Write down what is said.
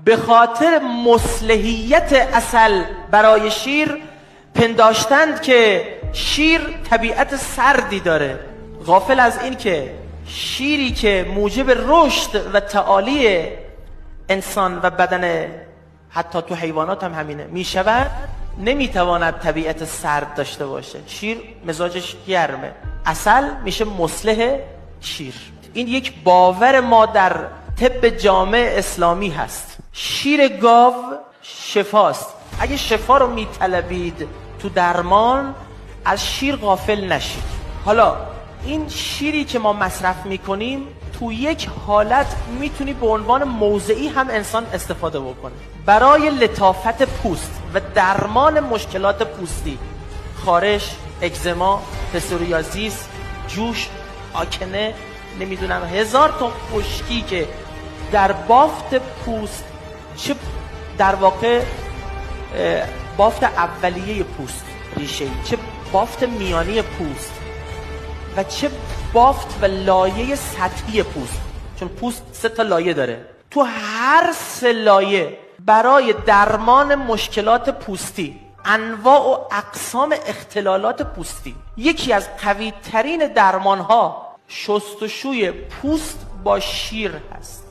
به خاطر مصلحیت عسل برای شیر پنداشتند که شیر طبیعت سردی داره، غافل از این که شیری که موجب رشد و تعالی انسان و بدن حتی تو حیوانات هم همینه می شود، نمیتواند طبیعت سرد داشته باشه. شیر مزاجش گرمه، عسل میشه مصلح شیر. این یک باور ما در طب جامع اسلامی هست. شیر گاو شفاست. اگه شفا رو میطلبید تو درمان، از شیر غافل نشید. حالا این شیری که ما مصرف میکنیم تو یک حالت میتونی به عنوان موضعی هم انسان استفاده بکنه برای لطافت پوست و درمان مشکلات پوستی، خارش، اگزما، پسوریازیس، جوش، آکنه، نمیدونم هزار تا خشکی که در بافت پوست، چه در واقع بافت اولیه پوست ریشه‌ای، چه بافت میانی پوست و چه بافت و لایه سطحی پوست، چون پوست 3 تا لایه داره. تو هر 3 لایه برای درمان مشکلات پوستی، انواع و اقسام اختلالات پوستی، یکی از قوی ترین درمان ها شستشوی پوست با شیر هست.